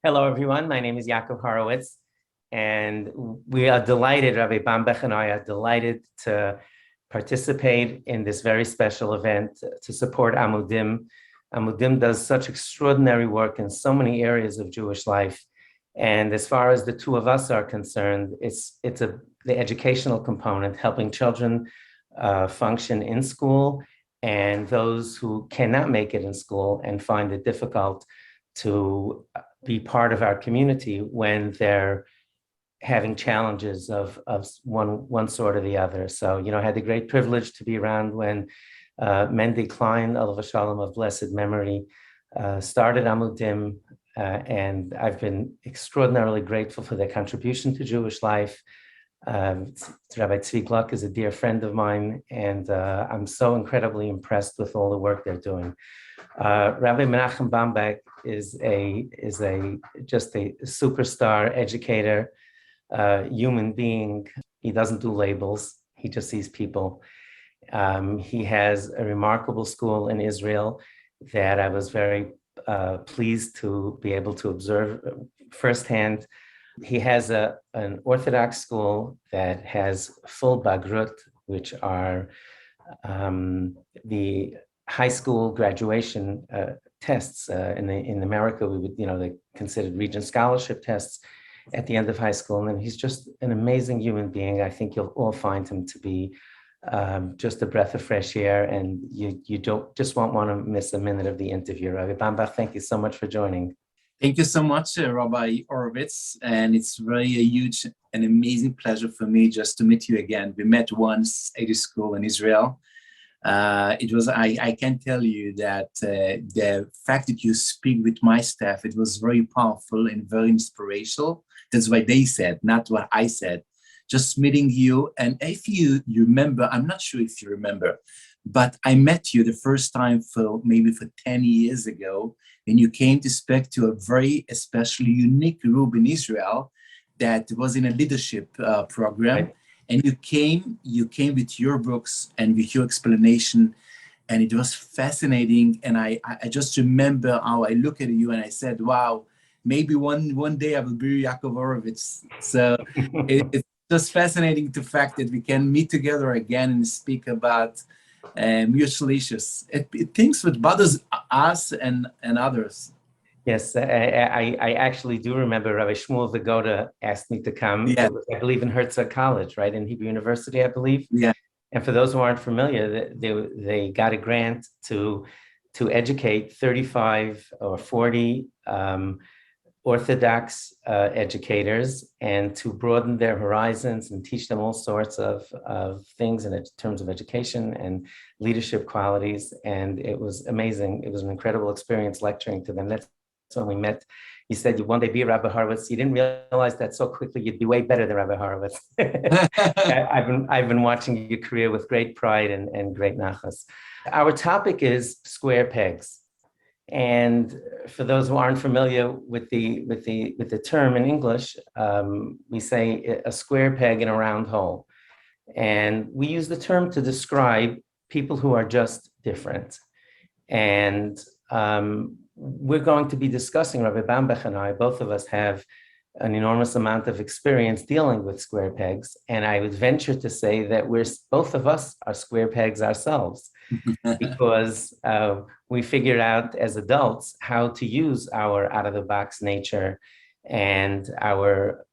Hello, everyone. My name is Yakov Horowitz, and we are delighted, Rabbi Bambeck and I are delighted to participate in this very special event to support Amudim. Amudim does such extraordinary work in so many areas of Jewish life. And as far as the two of us are concerned, it's the educational component, helping children function in school, and those who cannot make it in school and find it difficult to be part of our community when they're having challenges of one sort or the other. So, I had the great privilege to be around when Mendy Klein, Olav Shalom of blessed memory, started Amudim, and I've been extraordinarily grateful for their contribution to Jewish life. Rabbi Tzvi Gluck is a dear friend of mine, and I'm so incredibly impressed with all the work they're doing. Rabbi Menachem Bambeck is just a superstar educator, human being. He doesn't do labels. He just sees people. He has a remarkable school in Israel that I was very pleased to be able to observe firsthand. He has an Orthodox school that has full bagrut, which are the high school graduation tests. In America, we would, they considered Regent Scholarship tests at the end of high school. And he's just an amazing human being. I think you'll all find him to be just a breath of fresh air, and you won't want to miss a minute of the interview. Rabbi Bombach, thank you so much for joining. Thank you so much, Rabbi Horowitz, and it's really a huge and amazing pleasure for me just to meet you again. We met once at a school in Israel. I can tell you that the fact that you speak with my staff, it was very powerful and very inspirational. That's what they said, not what I said. Just meeting you, and if you remember, I'm not sure if you remember, but I met you the first time maybe for 10 years ago, when you came to speak to a very especially unique group in Israel that was in a leadership program. Right. And you came with your books and with your explanation, and it was fascinating. And I just remember how I look at you and I said, wow, maybe one day I will be Yakov Horowitz. So it's just fascinating the fact that we can meet together again and speak about mutual issues. Things that bothers us and others. Yes, I actually do remember Rabbi Shmuel Vagoda asked me to come. Yeah. I believe in Herzog College, right, in Hebrew University, I believe. Yeah. And for those who aren't familiar, they got a grant to educate 35 or 40 Orthodox educators, and to broaden their horizons and teach them all sorts of things in terms of education and leadership qualities. And it was amazing. It was an incredible experience lecturing to them. That's when we met. You said you one day be Rabbi Horowitz. You didn't realize that so quickly you'd be way better than Rabbi Horowitz. I've been watching your career with great pride and great nachas. Our topic is square pegs. And for those who aren't familiar with the term in English, we say a square peg in a round hole. And we use the term to describe people who are just different. And we're going to be discussing, Rabbi Bambeck and I, both of us have an enormous amount of experience dealing with square pegs. And I would venture to say that both of us are square pegs ourselves, because we figured out as adults how to use our out-of-the-box nature and our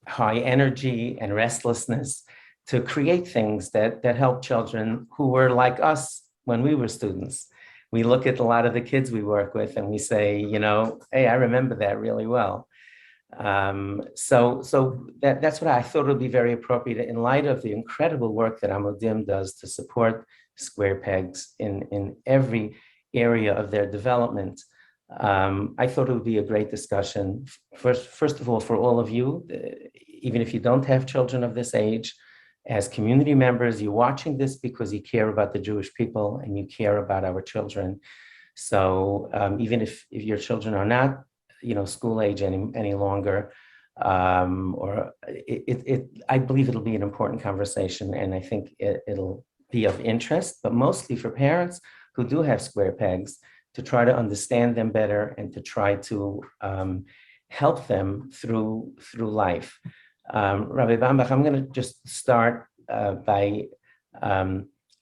high energy and restlessness to create things that help children who were like us when we were students. We look at a lot of the kids we work with and we say, hey, I remember that really well. So that's what I thought would be very appropriate in light of the incredible work that Amudim does to support square pegs in every area of their development. I thought it would be a great discussion. First of all, for all of you, even if you don't have children of this age, as community members, you're watching this because you care about the Jewish people and you care about our children. So even if your children are not, school age any longer, I believe it'll be an important conversation, and I think it'll be of interest, but mostly for parents who do have square pegs, to try to understand them better and to try to help them through life. Rabbi Bambeck, I'm going to just start by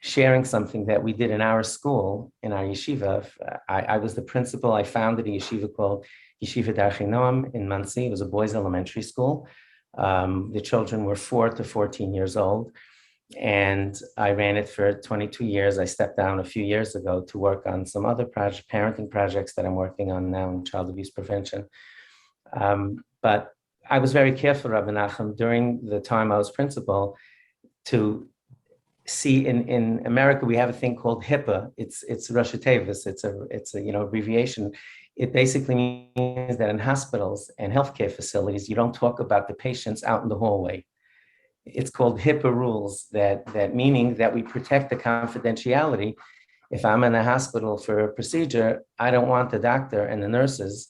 sharing something that we did in our school, in our yeshiva. I was the principal. I founded a yeshiva called Yeshiva Darchei Noam in Monsey. It was a boys' elementary school. The children were 4 to 14 years old. And I ran it for 22 years. I stepped down a few years ago to work on some other parenting projects that I'm working on now in child abuse prevention. But I was very careful, Rabbi Menachem, during the time I was principal, to see in America, we have a thing called HIPAA. It's Rosh Tevis. It's a abbreviation. It basically means that in hospitals and healthcare facilities, you don't talk about the patients out in the hallway. It's called HIPAA rules, that meaning that we protect the confidentiality. If I'm in a hospital for a procedure, I don't want the doctor and the nurses.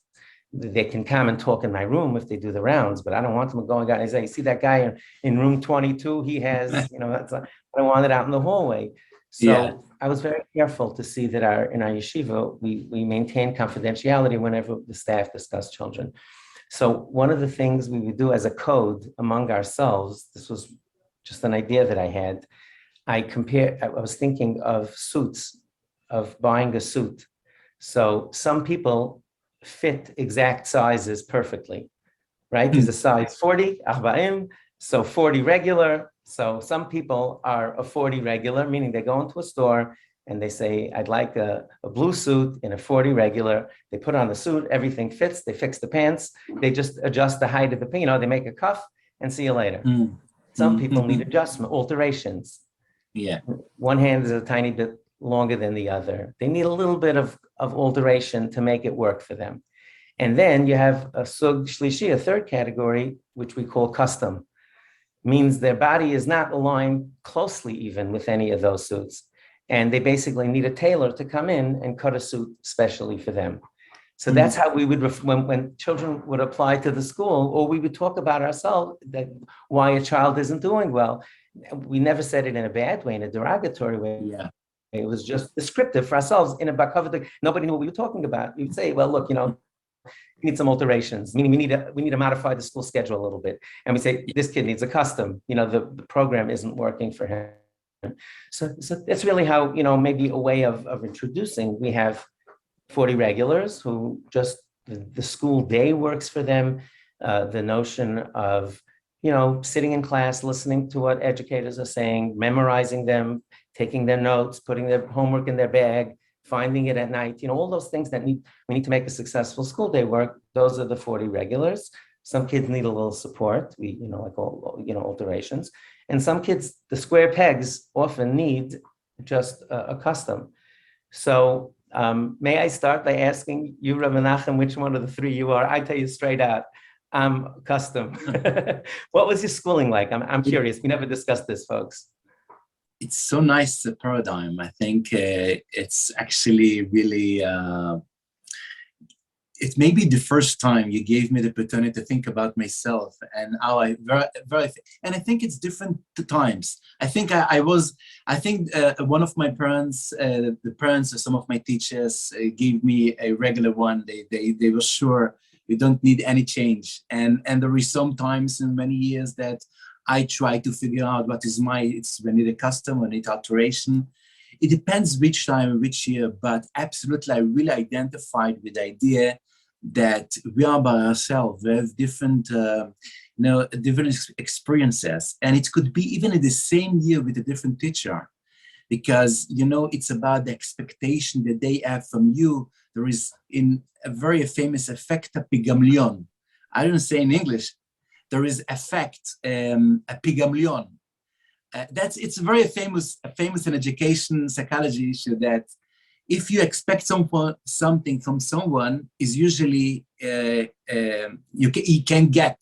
They can come and talk in my room if they do the rounds, but I don't want them going out and say, you see that guy in room 22, he has, I don't want it out in the hallway. So I was very careful to see that in our yeshiva, we maintain confidentiality whenever the staff discuss children. So one of the things we would do as a code among ourselves, this was just an idea that I had, I was thinking of suits, of buying a suit. So some people fit exact sizes perfectly, right? There's a size 40, 40, so 40 regular. So some people are a 40 regular, meaning they go into a store and they say, I'd like a blue suit in a 40 regular. They put on the suit, everything fits, they fix the pants, they just adjust the height of the, they make a cuff and see you later. Some people need adjustment, alterations. One hand is a tiny bit longer than the other. They need a little bit of alteration to make it work for them. And then you have a sug shlishi, a third category, which we call custom. Means their body is not aligned closely even with any of those suits. And they basically need a tailor to come in and cut a suit specially for them. So that's how we would, when children would apply to the school, or we would talk about ourselves, that why a child isn't doing well. We never said it in a bad way, in a derogatory way. It was just descriptive for ourselves in a bakavah. Nobody knew what we were talking about. We would say, well, look, we need some alterations, meaning we need to modify the school schedule a little bit. And we say, this kid needs a custom, the program isn't working for him. So that's really how, maybe a way of introducing. We have 40 regulars who just, the school day works for them. The notion of, sitting in class, listening to what educators are saying, memorizing them, taking their notes, putting their homework in their bag, finding it at night, all those things that we need to make a successful school day work. Those are the 40 regulars. Some kids need a little support, like all, alterations. And some kids, the square pegs often need just a custom. So may I start by asking you, Rabbi Menachem, which one of the three you are? I tell you straight out, I'm custom. What was your schooling like? I'm curious. We never discussed this, folks. It's so nice, the paradigm. I think it's actually really, it may be the first time you gave me the opportunity to think about myself and how and I think it's different times. I think one of my parents, the parents of some of my teachers gave me a regular one. They were sure you don't need any change. And there were some times in many years that I try to figure out what is when need a custom, when need alteration. It depends which time, which year, but absolutely I really identified with the idea that we are by ourselves. We have different, different experiences. And it could be even in the same year with a different teacher, because, it's about the expectation that they have from you. There is in a very famous effect, a pigamlion. I don't say in English. There is effect, a pigamlion. It's a very famous in education psychology issue that if you expect something from someone, is usually you can get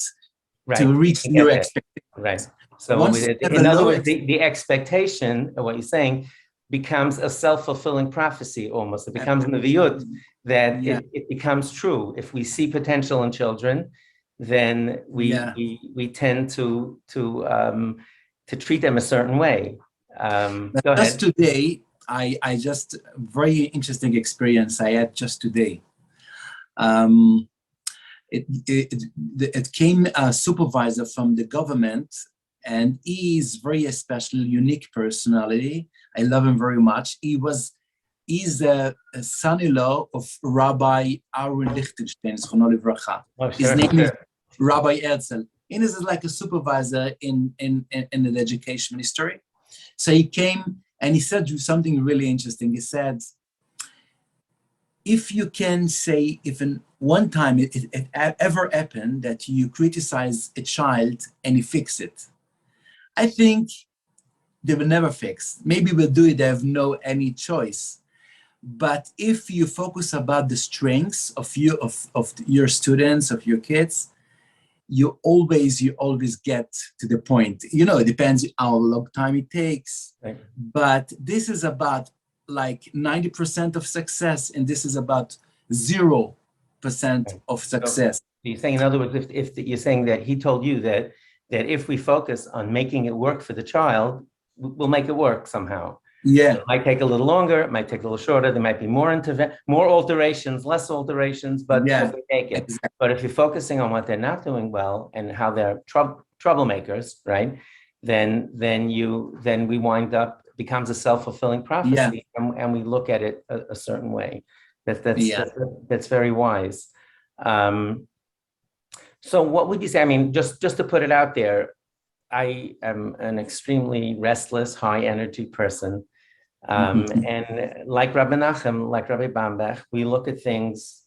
to reach your expectation. Right. So in other words, the expectation of what you're saying becomes a self-fulfilling prophecy almost. It becomes an neviyut that it becomes true. If we see potential in children, then we tend to treat them a certain way. Just today, I just very interesting experience I had just today. It came a supervisor from the government, and he is very special, unique personality. I love him very much. He's a son-in-law of Rabbi Aaron Lichtenstein. His name is Rabbi Erzl. And this is like a supervisor in the education ministry. So he came and he said something really interesting. He said, if you can say, if in one time it ever happened that you criticize a child and you fix it, I think they will never fix. Maybe we'll do it, they have no any choice. But if you focus about the strengths of your students, of your kids, you always get to the point. You know, it depends how long time it takes. Right. But this is about like 90% of success, and this is about 0% of success. So you're saying, in other words, if you're saying that he told you that if we focus on making it work for the child, we'll make it work somehow. Yeah. It might take a little longer, it might take a little shorter, there might be more alterations, less alterations, but Yeah, we take it. exactly. But if you're focusing on what they're not doing well and how they're troublemakers, right? Then we wind up, becomes a self-fulfilling prophecy, and we look at it a certain way. That's very wise. So what would you say? I mean, just to put it out there, I am an extremely restless, high energy person. And like Rabbi Menachem, like Rabbi Bambeck, we look at things.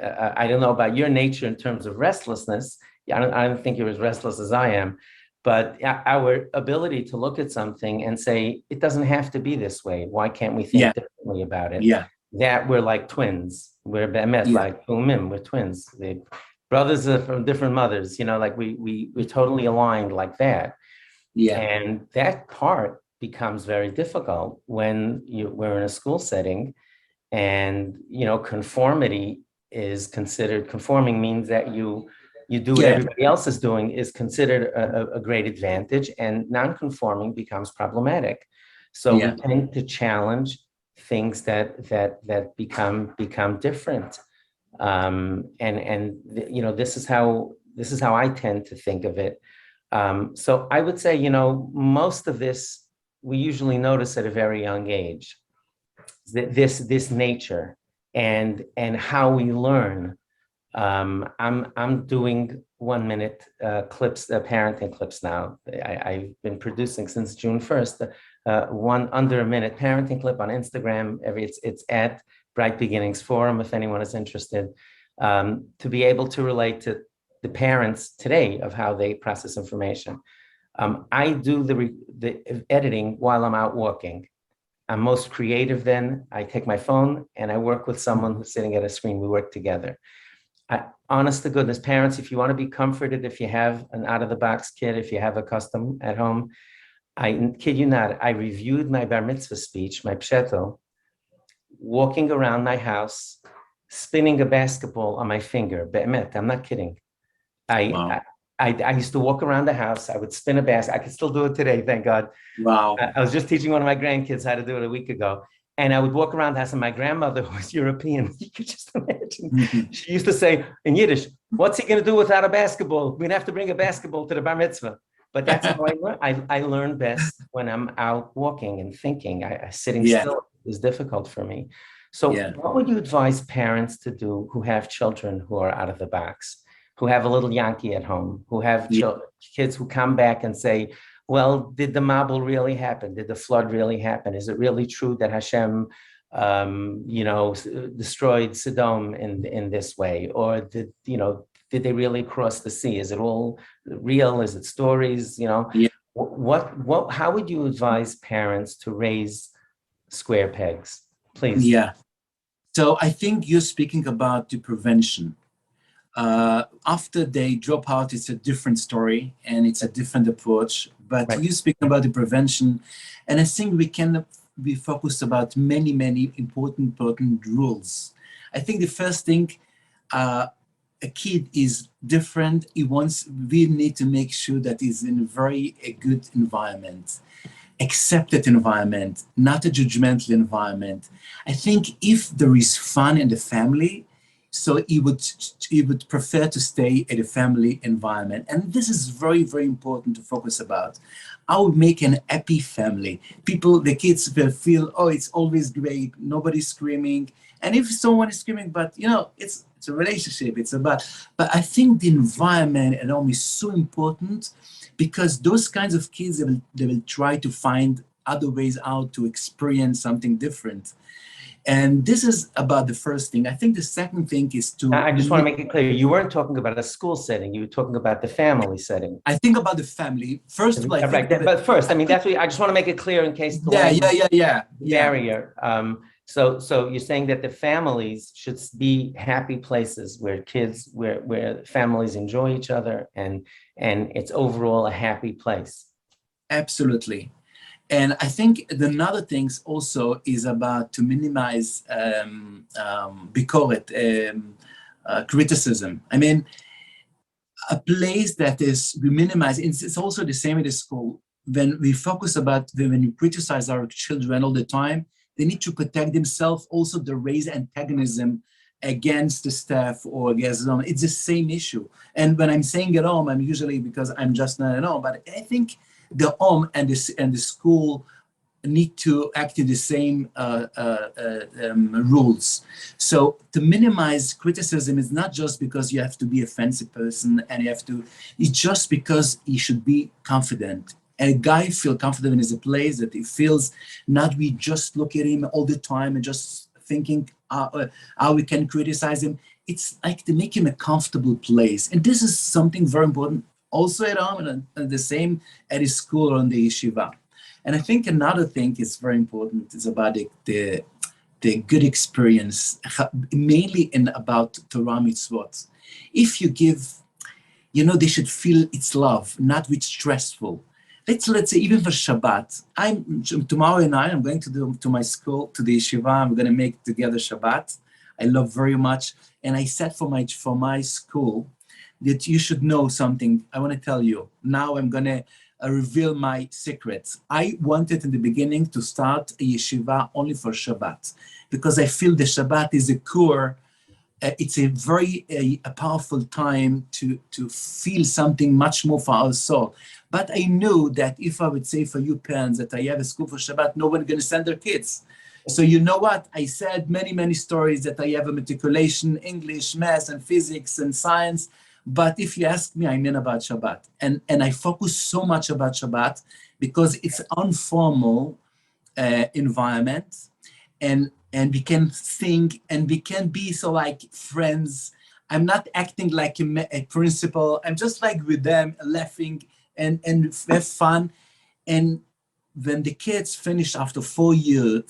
I don't know about your nature in terms of restlessness. I don't think you're as restless as I am, but our ability to look at something and say, it doesn't have to be this way. Why can't we think differently about it? Yeah. That we're like twins. We're like Umim, we're twins. Brothers are from different mothers, you know, like we're totally aligned like that. Yeah. And that part becomes very difficult when we're in a school setting, and, you know, conformity is considered, conforming means that you do what everybody else is doing is considered a great advantage, and non-conforming becomes problematic. So we tend to challenge things that become different. And you know, this is how I tend to think of it. So I would say, you know, most of this we usually notice at a very young age. This nature and how we learn. I'm doing 1 minute clips, parenting clips now. I've been producing since June 1st, one under a minute parenting clip on Instagram. It's at Bright Beginnings Forum, if anyone is interested, to be able to relate to the parents today of how they process information. I do the editing while I'm out walking. I'm most creative then. I take my phone and I work with someone who's sitting at a screen. We work together. Honest to goodness, parents, if you want to be comforted, if you have an out-of-the-box kid, if you have a custom at home, I kid you not, I reviewed my bar mitzvah speech, my psheto, walking around my house, spinning a basketball on my finger. Be'emet, I'm not kidding. I used to walk around the house. I would spin a basket. I can still do it today, thank God. Wow. I was just teaching one of my grandkids how to do it a week ago. And I would walk around the house, and my grandmother was European. You could just imagine. She used to say in Yiddish, what's he going to do without a basketball? We'd have to bring a basketball to the bar mitzvah. But that's how I learn. I learn best when I'm out walking and thinking. Sitting still is difficult for me. So what would you advise parents to do who have children who are out of the box, who have a little Yankee at home, who have kids who come back and say, well, did the Mabul really happen? Did the flood really happen? Is it really true that Hashem, you know, destroyed Sodom in this way? Or did they really cross the sea? Is it all real? Is it stories? You know, how would you advise parents to raise square pegs? Please. Yeah. So I think you're speaking about the prevention. After they drop out, it's a different story and it's a different approach. But you speak about the prevention, and I think we can be focused about many important rules. I think the first thing, a kid is different. We need to make sure that he's in a good environment. accepted environment, not a judgmental environment. I think if there is fun in the family, so he would prefer to stay at a family environment. And this is very, very important to focus about. How we make an happy family. People, the kids will feel, oh, it's always great, nobody's screaming. And if someone is screaming, but it's a relationship, but I think the environment at home is so important, because those kinds of kids, they will try to find other ways out to experience something different. And this is about the first thing. I think the second thing is to... I just want to make it clear, you weren't talking about a school setting, you were talking about the family setting. I think about the family. First of all, but first, I mean, that's what I just want to make it clear in case the barrier. So you're saying that the families should be happy places where where families enjoy each other, and it's overall a happy place. Absolutely. And I think another thing also is about to minimize bikoret, criticism. I mean, a place that is we minimize, it's also the same in the school. When we focus about, when we criticize our children all the time, they need to protect themselves. Also, they raise antagonism against the staff or against them. It's the same issue. And when I'm saying at home, I'm usually, because I'm just not at home, but I think the home and the school need to act in the same rules. So to minimize criticism is not just because you have to be a fancy person and it's just because you should be confident. And a guy feel confident in a place that he feels not we just look at him all the time and just thinking how we can criticize him. It's like to make him a comfortable place. And this is something very important also at home and the same at his school or in the yeshiva. And I think another thing is very important is about the good experience, mainly about Torah mitzvot. If you give, they should feel it's love, not with stressful. Let's say even for Shabbat, tomorrow night I'm going to my school, to the yeshiva. I'm going to make together Shabbat. I love very much, and I said for my school that you should know something. I want to tell you now. I'm going to reveal my secrets. I wanted in the beginning to start a yeshiva only for Shabbat, because I feel the Shabbat is a core. It's a very a powerful time to feel something much more for our soul. But I knew that if I would say for you parents that I have a school for Shabbat, no one's going to send their kids. So you know what? I said many stories that I have a matriculation, English, math, and physics, and science. But if you ask me, I mean about Shabbat. And I focus so much about Shabbat because it's an informal environment. And we can think and we can be so like friends. I'm not acting like a principal. I'm just like with them, laughing and have fun. And when the kids finish after 4 years,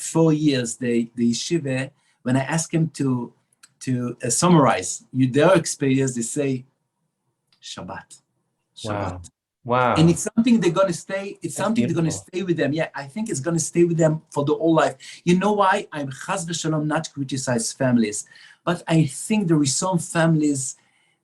the yeshiva, when I ask them to summarize their experience, they say, Shabbat. Wow. And it's something they're going to stay. It's something they're going to stay with them. Yeah, I think it's going to stay with them for the whole life. You know why? I'm chas v'shalom not criticize families, but I think there is some families,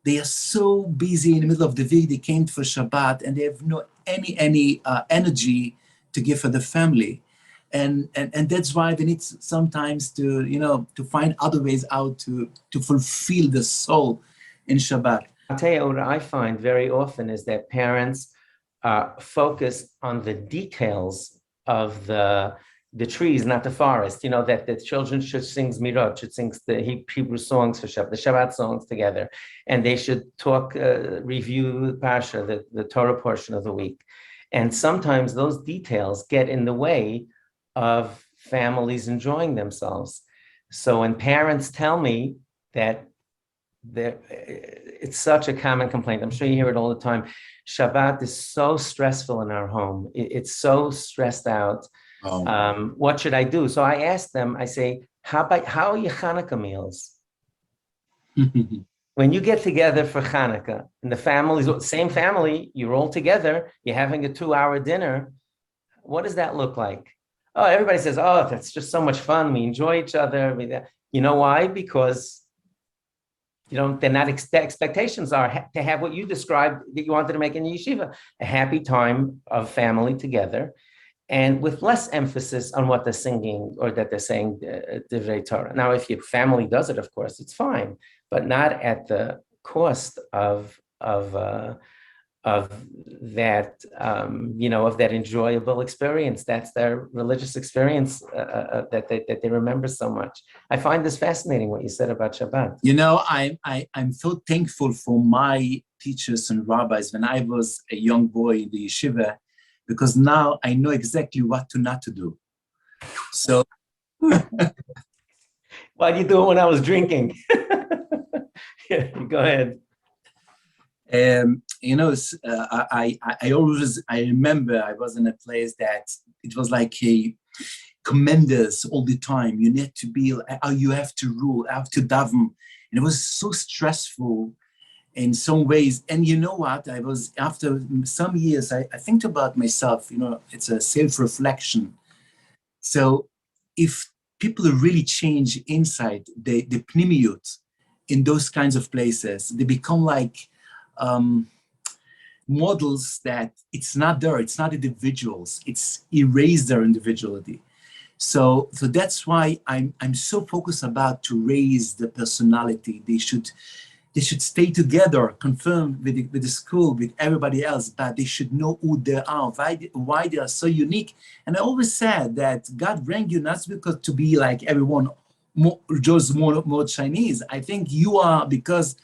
they are so busy in the middle of the week, they came for Shabbat and they have no any energy to give for the family. And that's why they need sometimes to find other ways out to fulfill the soul in Shabbat. I'll tell you what I find very often is that parents focus on the details of the trees, not the forest. That the children should sing Zmirot, should sing the Hebrew songs for Shabbat, the Shabbat songs together, and they should talk, review the Parsha, the Torah portion of the week. And sometimes those details get in the way of families enjoying themselves. So when parents tell me that it's such a common complaint, I'm sure you hear it all the time, Shabbat is so stressful in our home. It's so stressed out. Oh. What should I do? So I ask them, I say, how are your Hanukkah meals? When you get together for Hanukkah and the families, same family, you're all together, you're having a 2-hour dinner, what does that look like? Oh, everybody says, oh, that's just so much fun. We enjoy each other. You know why? Because they're not expectations are to have what you described that you wanted to make in the yeshiva, a happy time of family together. and with less emphasis on what they're singing or that they're saying Divrei Torah. Now, if your family does it, of course, it's fine, but not at the cost of that, of that enjoyable experience. That's their religious experience that they remember so much. I find this fascinating what you said about Shabbat. I'm so thankful for my teachers and rabbis when I was a young boy in the yeshiva, because now I know exactly what not to do. So why do you do it when I was drinking? Yeah, go ahead. I remember I was in a place that it was like a commanders all the time. You need to be, you have to rule, you have to daven. And it was so stressful in some ways. And you know what? I was, after some years, I think about myself, it's a self-reflection. So if people really change inside the pnimiyut in those kinds of places, they become like models that it's not there, it's not individuals, it's erased their individuality. So that's why I'm so focused about to raise the personality. They should stay together, confirm with the school, with everybody else, but they should know who they are, why they are so unique. And I always said that God bring you not because to be like everyone, just more Chinese. I think you are because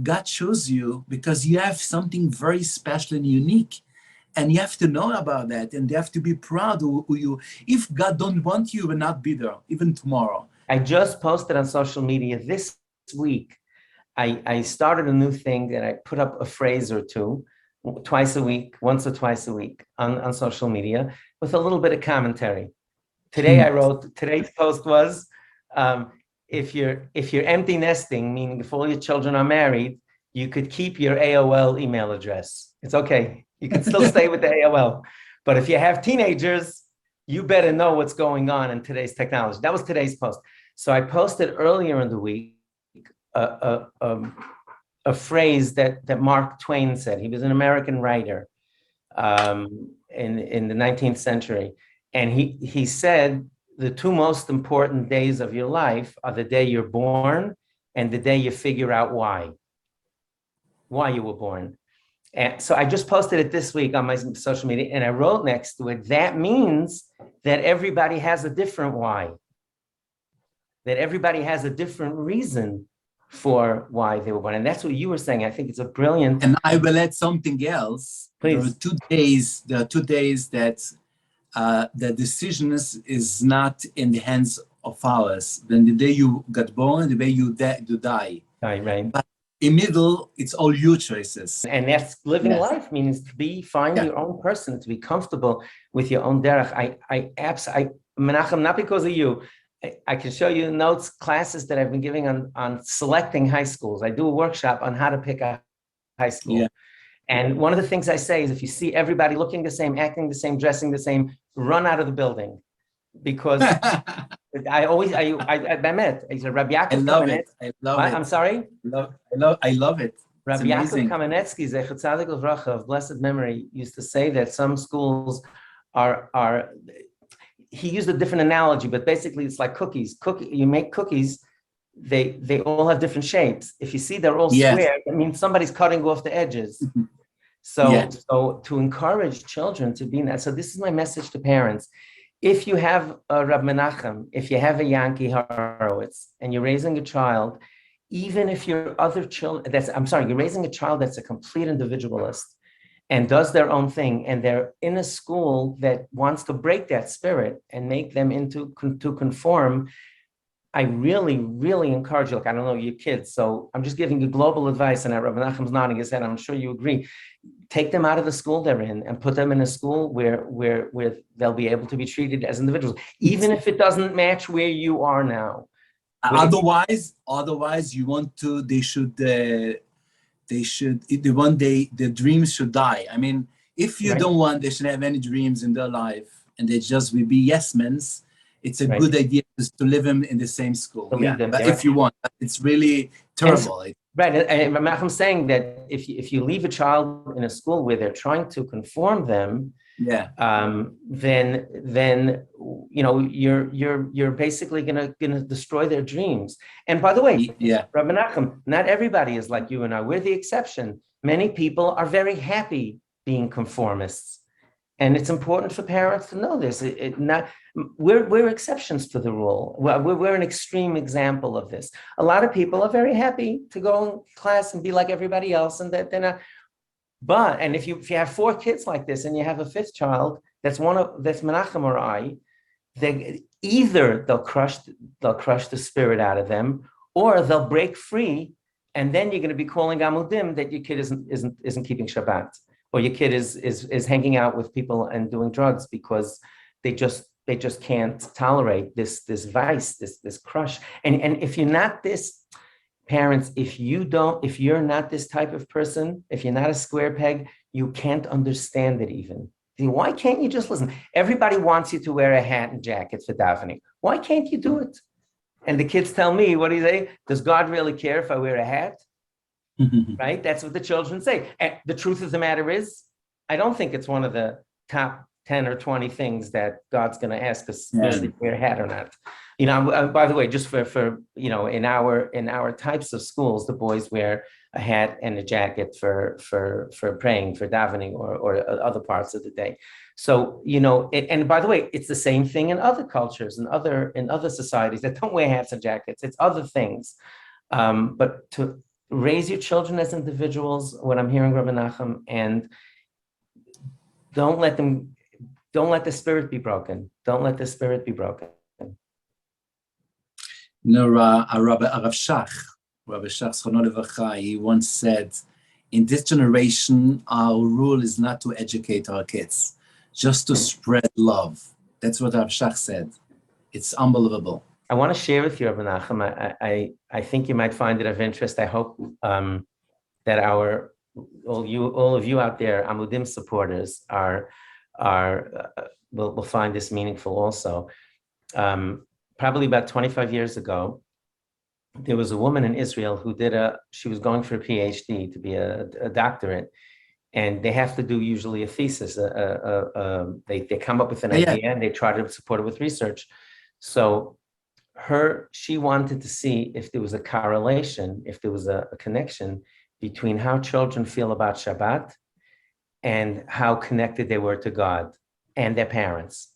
God chose you because you have something very special and unique. And you have to know about that, and you have to be proud of who you. If God don't want you, will not be there, even tomorrow. I just posted on social media this week. I started a new thing that I put up a phrase or two twice a week, once or twice a week on social media with a little bit of commentary. Today I wrote, today's post was, if you're empty nesting, meaning if all your children are married, you could keep your AOL email address. It's okay. You can still stay with the AOL. But if you have teenagers, you better know what's going on in today's technology. That was today's post. So I posted earlier in the week a phrase that Mark Twain said. He was an American writer in the 19th century. And he said, the two most important days of your life are the day you're born and the day you figure out why you were born. And so I just posted it this week on my social media, and I wrote next to it, that means that everybody has a different why, that everybody has a different reason for why they were born. And that's what you were saying. I think it's a brilliant. And I will add something else. Please. There are 2 days that the decision is not in the hands of ours. Then the day you got born, the day you die. Right. But in middle, it's all your choices. And that's living life, means to find your own person, to be comfortable with your own derech. Menachem, not because of you, I can show you notes, classes that I've been giving on selecting high schools. I do a workshop on how to pick a high school. Yeah. And one of the things I say is if you see everybody looking the same, acting the same, dressing the same, run out of the building. Because I met Rabbi Yakov. I love it. I'm sorry? I love it. Rabbi Yakov Kamenetsky, Zecher Tzadik Livracha, of blessed memory, used to say that some schools are. He used a different analogy, but basically it's like cookies. You make cookies, they all have different shapes. If you see they're all square, that means somebody's cutting off the edges. So to encourage children to be in that. So this is my message to parents. If you have a Rab Menachem, if you have a Yankee Horowitz, and you're raising a child, even if your other children, you're raising a child that's a complete individualist and does their own thing, and they're in a school that wants to break that spirit and make them to conform, I really, really encourage you. Like, I don't know your kids, so I'm just giving you global advice, and Rabbi Menachem's nodding his head, I'm sure you agree. Take them out of the school they're in and put them in a school where they'll be able to be treated as individuals, even if it doesn't match where you are now. Otherwise, you want to, the dreams should die. I mean, if you don't want, they should have any dreams in their life, and they just will be yes men's. It's a good idea to live them in the same school. But if you want, it's really terrible. And Menachem saying that if you leave a child in a school where they're trying to conform them, Yeah. then you're basically gonna destroy their dreams. And by the way, Yeah. Rabbi Menachem, not everybody is like you and I. We're the exception. Many people are very happy being conformists, and it's important for parents to know this. We're exceptions to the rule. We're an extreme example of this. A lot of people are very happy to go in class and be like everybody else, and that they're not. But if you have 4 kids like this, and you have a 5th child that's Menachem or I, they'll crush the spirit out of them, or they'll break free, and then you're going to be calling Amudim that your kid isn't keeping Shabbat, or your kid is hanging out with people and doing drugs because they just can't tolerate this vice, this crush. And if you're not this, parents, if you're not this type of person, if you're not a square peg, you can't understand it even. Why can't you just listen? Everybody wants you to wear a hat and jacket for davening. Why can't you do it? And the kids tell me, what do you say? Does God really care if I wear a hat? Right? That's what the children say. And the truth of the matter is, I don't think it's one of the top 10 or 20 things that God's going to ask us whether they wear a hat or not. By the way, just for in our types of schools, the boys wear a hat and a jacket for praying, for davening, or other parts of the day. So and by the way, it's the same thing in other cultures and other societies that don't wear hats and jackets. It's other things, but to raise your children as individuals, what I'm hearing, Rabbi Menachem, and don't let the spirit be broken. Don't let the spirit be broken. Rabbi Shach, Zchrono Livracha, he once said, in this generation, our rule is not to educate our kids, just to spread love. That's what Rabbi Shach said. It's unbelievable. I want to share with you, Rabbi Menachem. I think you might find it of interest. I hope that all of you out there, Amudim supporters, will find this meaningful also. Probably about 25 years ago, there was a woman in Israel who she was going for a PhD to be a doctorate, and they have to do usually a thesis. They come up with an idea and they try to support it with research. So she wanted to see if there was a correlation, if there was a connection between how children feel about Shabbat and how connected they were to God and their parents.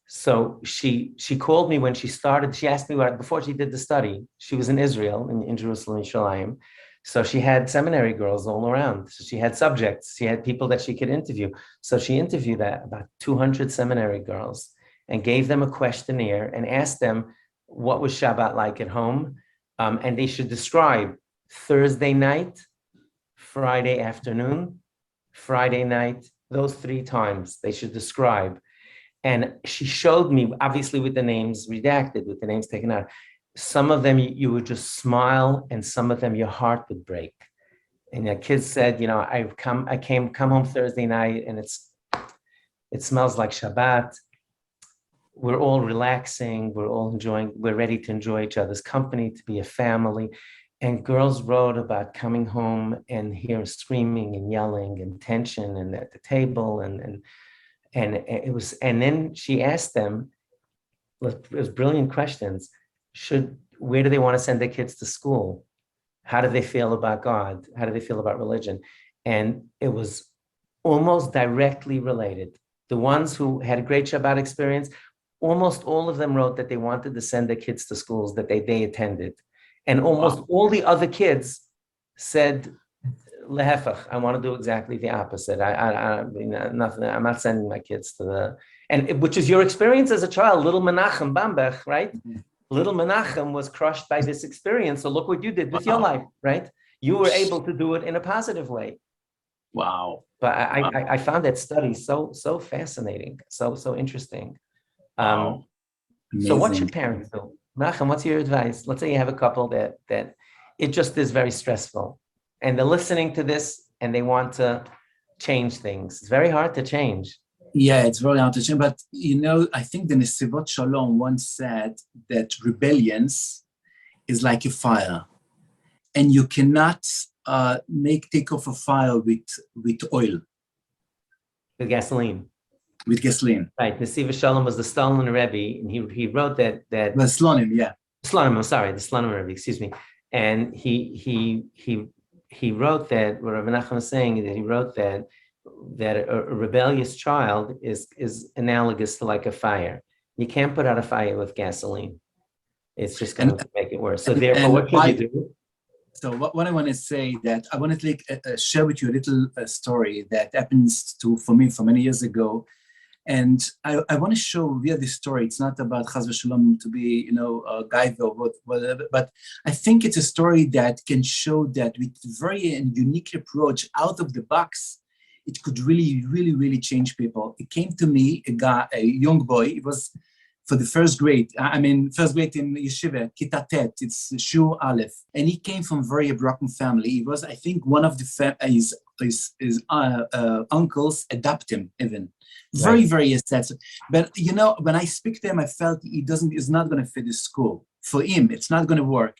So she called me when she started. She asked me before she did the study. She was in Israel, in Jerusalem, Yerushalayim. So she had seminary girls all around. So she had subjects. She had people that she could interview. So she interviewed about 200 seminary girls and gave them a questionnaire and asked them what was Shabbat like at home. And they should describe Thursday night, Friday afternoon, Friday night, those 3 times they should describe. And she showed me, obviously with the names redacted, with the names taken out, some of them you would just smile, and some of them your heart would break. And the kids said, I come home Thursday night, and it smells like Shabbat. We're all relaxing, we're ready to enjoy each other's company, to be a family. And girls wrote about coming home and hearing screaming and yelling and tension and at the table and then she asked them, it was brilliant questions. Where do they want to send their kids to school? How do they feel about God? How do they feel about religion? And it was almost directly related. The ones who had a great Shabbat experience, almost all of them wrote that they wanted to send their kids to schools that they attended. And almost all the other kids said, lehefach, I want to do exactly the opposite. Nothing. I'm not sending my kids to which is your experience as a child. Little Menachem, Bambeck, right? Mm-hmm. Little Menachem was crushed by this experience. So look what you did with your life, right? You were able to do it in a positive way. Wow. But I found that study so fascinating, so interesting. Wow. So what should parents do? Menachem, what's your advice? Let's say you have a couple that it just is very stressful, and they're listening to this and they want to change things. It's very hard to change. Yeah, it's very hard to change. But, I think the Nesivot Shalom once said that rebellions is like a fire. And you cannot take off a fire with oil. The gasoline. with gasoline. Right. Nesiva Shalom was the Stalin Rebbe, and he wrote that The Slonim, yeah. Slonim, I'm sorry, the Slonim Rebbe, excuse me. And he wrote that, what Rabbi Menachem was saying, that he wrote that a rebellious child is analogous to like a fire. You can't put out a fire with gasoline. It's just going to make it worse. So therefore, what should you do? So what I want to say that I want to share with you a little story that happens for me for many years ago. And I want to show via this story, it's not about Chaz v'Shalom to be, a guy or whatever, but I think it's a story that can show that with very unique approach out of the box, it could really, really, really change people. It came to me, a young boy, it was for the first grade in yeshiva, Kita Tet, it's Shur Aleph. And he came from very broken family. He was, I think, one of his uncles adopted him even. Very, very aesthetic. But when I speak to him, I felt he's not going to fit the school. For him, it's not going to work.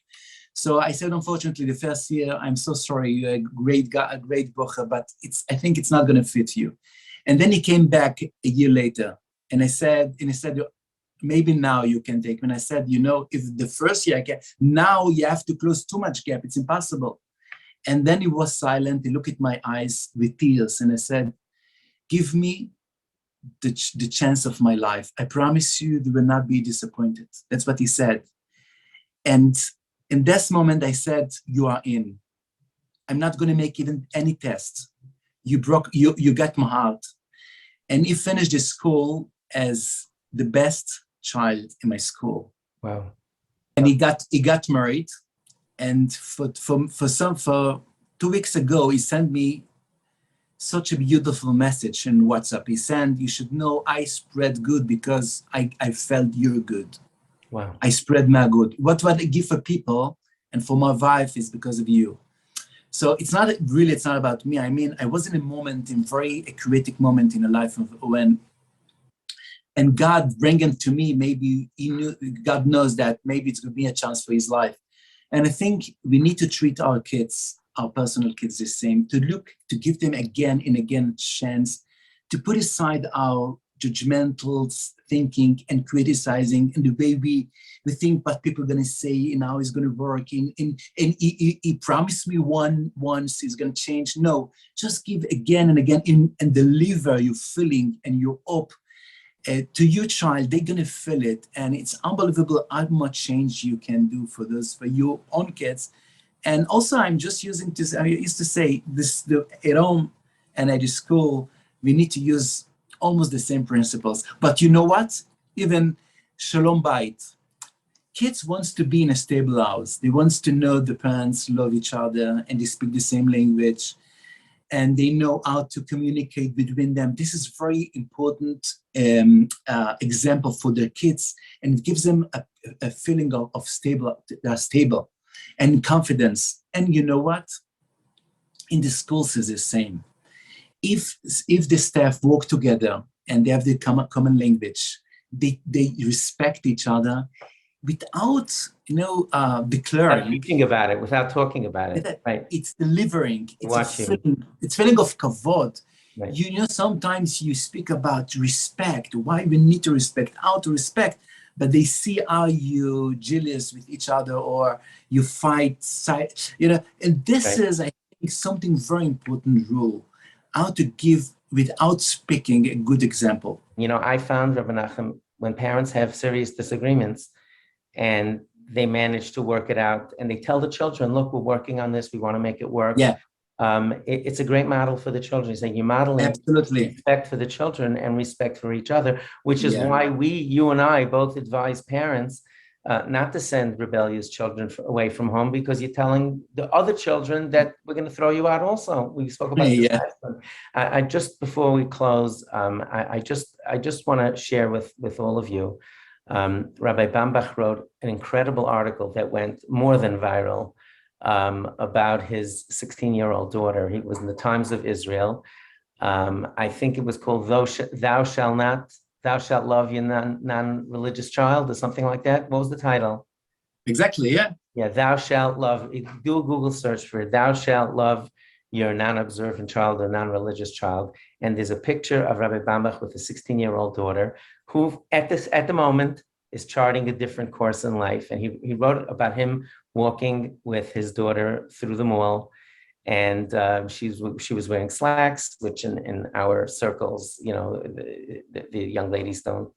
So I said, unfortunately, the first year, I'm so sorry, you're a great guy, a great bocher, but I think it's not going to fit you. And then he came back a year later, and he said, maybe now you can take me. And I said, if the first year I can, now you have to close too much gap. It's impossible. And then he was silent. He looked at my eyes with tears, and I said, give me the chance of my life. I promise you will not be disappointed. That's what he said. And in this moment, I said, you are in. I'm not going to make even any test. You got my heart. And he finished the school as the best child in my school. Wow. And he got married. And for 2 weeks ago, he sent me such a beautiful message in WhatsApp. He said, you should know I spread good because I felt you're good. Wow. I spread my good. What I give for people and for my wife is because of you. So it's not about me. I mean, I was in a moment, in very critic moment in the life of when, and God bring him to me, maybe God knows that maybe it's going to be a chance for his life. And I think we need to treat our kids, our personal kids, the same, to give them again and again a chance to put aside our judgmental thinking and criticizing and the way we think what people are going to say and how it's going to work. And he promised me once he's going to change. No, just give again and again and deliver your feeling and your hope to your child. They're going to feel it. And it's unbelievable how much change you can do for your own kids. And also, I'm just using this, I used to say this at home and at the school, we need to use almost the same principles. But you know what? Even Shalom Bait, kids wants to be in a stable house. They wants to know the parents love each other and they speak the same language and they know how to communicate between them. This is very important example for their kids, and it gives them a feeling of stable, they're stable and confidence. And you know what? In the schools is the same. If the staff work together and they have the common language, they respect each other without declaring. Without thinking about it, without talking about it. Right. It's delivering. It's feeling of kavod. Right. Sometimes you speak about respect, why we need to respect, how to respect, but they see how you jealous with each other or you fight, and this is, I think, something very important rule. How to give without speaking a good example. I found, Rabbi Menachem, when parents have serious disagreements and they manage to work it out and they tell the children, look, we're working on this, we want to make it work. Yeah. It's a great model for the children. So you're modeling absolutely respect for the children and respect for each other, which is why you and I both advise parents not to send rebellious children away from home, because you're telling the other children that we're going to throw you out also. We spoke about this last time. I just, before we close, I just want to share with all of you, Rabbi Bambeck wrote an incredible article that went more than viral about his 16-year-old daughter. He was in the Times of Israel. I think it was called Thou shalt love your non-religious child, or something like that. What was the title? Exactly, yeah. Yeah, thou shalt love, do a Google search for it. Thou shalt love you're a non-observant child or non-religious child. And there's a picture of Rabbi Bombach with a 16-year-old daughter who at the moment is charting a different course in life. And he wrote about him walking with his daughter through the mall. And she was wearing slacks, which in our circles, the young ladies don't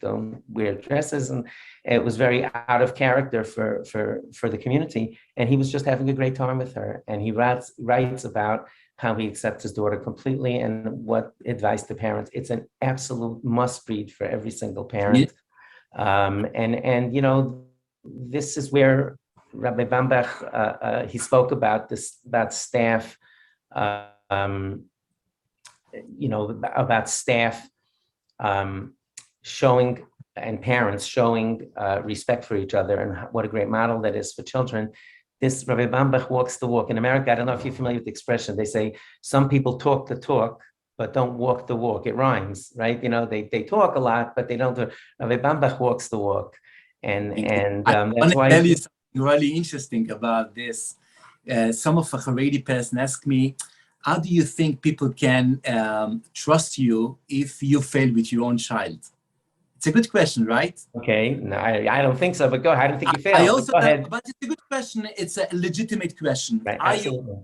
wear dresses, and it was very out of character for the community. And he was just having a great time with her. And he writes about how he accepts his daughter completely and what advice to parents. It's an absolute must read for every single parent. This is where Rabbi Bambeck, he spoke about staff, about staff showing and parents showing respect for each other, and what a great model that is for children. This Rabbi Bambeck walks the walk. In America, I don't know if you're familiar with the expression, they say some people talk the talk, but don't walk the walk. It rhymes, right? They talk a lot, but they don't do it. Rabbi Bambeck walks the walk. And that's why— tell you something really interesting about this. Some of the Haredi person asked me, how do you think people can trust you if you fail with your own child? It's a good question, right? Okay, no, I don't think so, but go ahead. I don't think you failed. Go ahead. But it's a good question. It's a legitimate question. Right, absolutely.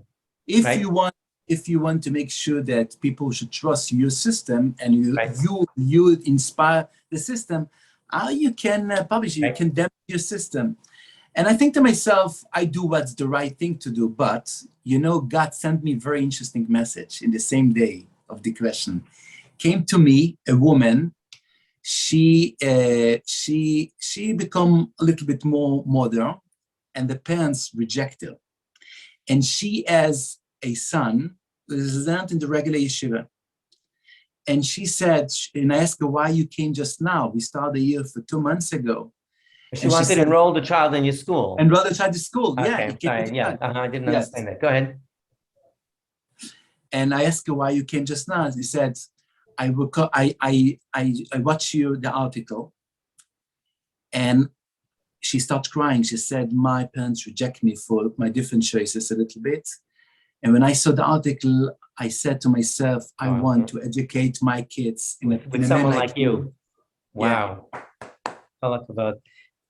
If you want to make sure that people should trust your system and you inspire the system, how you can publish it, you can damage your system. And I think to myself, I do what's the right thing to do. But, God sent me a very interesting message in the same day of the question. Came to me, a woman, she become a little bit more modern, and the parents reject her. And she has a son who is learned in the regular yeshiva. And she said, and I asked her, why you came just now? We started a year for 2 months ago. She wanted to enroll the child in your school. Enroll the child in school, okay, yeah. I didn't understand that. Go ahead. And I asked her why you came just now. She said, I watched the article, and she started crying. She said, my parents reject me for my different choices a little bit. And when I saw the article, I said to myself, I want to educate my kids with someone like you. Wow. Yeah.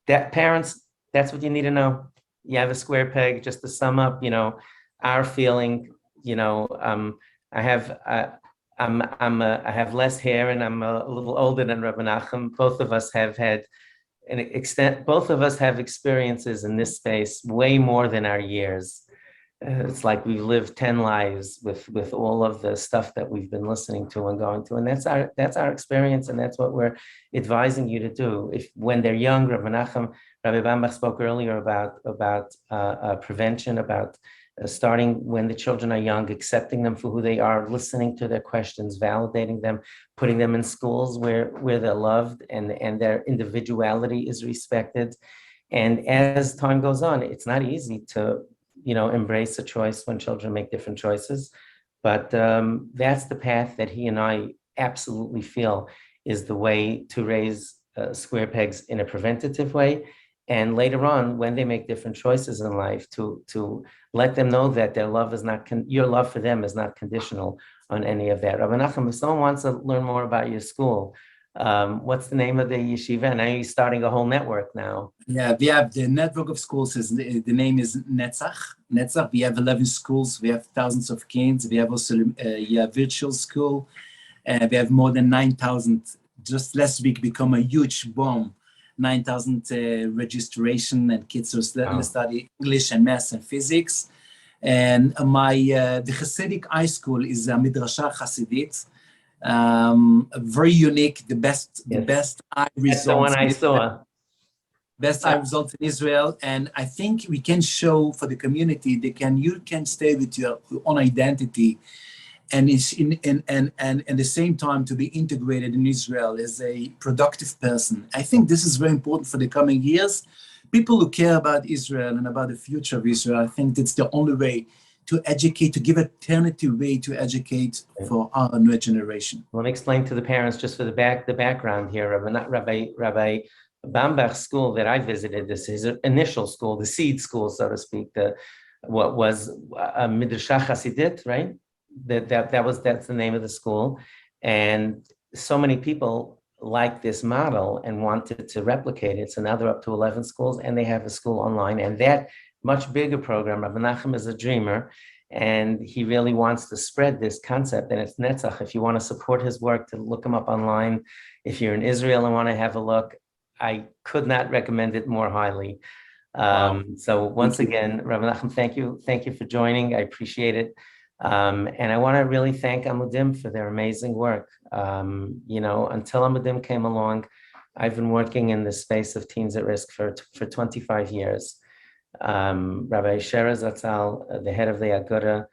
That parents, that's what you need to know. You have a square peg. Just to sum up, our feeling. I have less hair, and I'm a little older than Rabbi Menachem. Both of us have had both of us have experiences in this space way more than our years. It's like we've lived 10 lives with all of the stuff that we've been listening to and going to, and that's our experience, and that's what we're advising you to do. When they're young, Rabbi Menachem, Rabbi Bambeck spoke earlier about prevention, about starting when the children are young, accepting them for who they are, listening to their questions, validating them, putting them in schools where they're loved and their individuality is respected. And as time goes on, it's not easy to embrace a choice when children make different choices. But that's the path that he and I absolutely feel is the way to raise square pegs in a preventative way. And later on, when they make different choices in life, to let them know that their love is not, your love for them is not conditional on any of that. Rabbi Menachem, if someone wants to learn more about your school, what's the name of the yeshiva? And I know you're starting a whole network now. Yeah, we have the network of schools. The name is Netzach. We have 11 schools. We have thousands of kids. We have also a virtual school. We have more than 9,000. Just last week become a huge bomb. 9,000 registration, and kids are study English and math and physics. And the Hasidic high school is a Midrasha Hasidit. Very unique, the best eye results. That's the one I saw. Best eye results in Israel, and I think we can show for the community you can stay with your own identity, and it's at the same time to be integrated in Israel as a productive person. I think this is very important for the coming years. People who care about Israel and about the future of Israel, I think that's the only way to educate, to give an alternative way to educate for our new generation. Let me explain to the parents just for the background here. Rabbi Bambeck's school that I visited, this is his initial school, the seed school, so to speak, what was a Midrasha Hasidit, right? that's the name of the school. And so many people like this model and wanted to replicate it. So now they're up to 11 schools and they have a school online. And that much bigger program, Rabbi Menachem is a dreamer, and he really wants to spread this concept, and it's Netzach. If you want to support his work, to look him up online. If you're in Israel and want to have a look, I could not recommend it more highly. So once again, Rabbi Menachem, thank you for joining. I appreciate it. And I want to really thank Amudim for their amazing work. Until Amudim came along, I've been working in the space of teens at risk for 25 years. Rabbi Shera Zatzal, the head of the Aguda,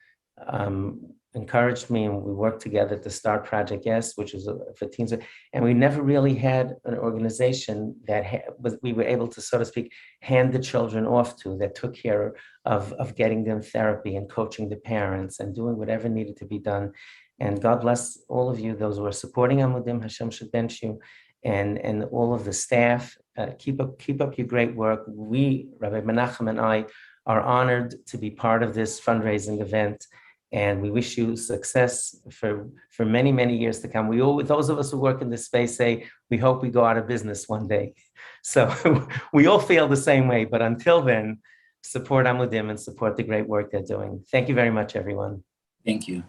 encouraged me, and we worked together to start Project Yes, which was for teens. And we never really had an organization that we were able to, so to speak, hand the children off to, that took care of getting them therapy and coaching the parents and doing whatever needed to be done. And God bless all of you, those who are supporting Amudim. Hashem should bench you, and all of the staff. Keep up your great work. We, Rabbi Menachem and I, are honored to be part of this fundraising event, and we wish you success for many, many years to come. Those of us who work in this space say, we hope we go out of business one day. So we all feel the same way, but until then, support Amudim and support the great work they're doing. Thank you very much, everyone. Thank you.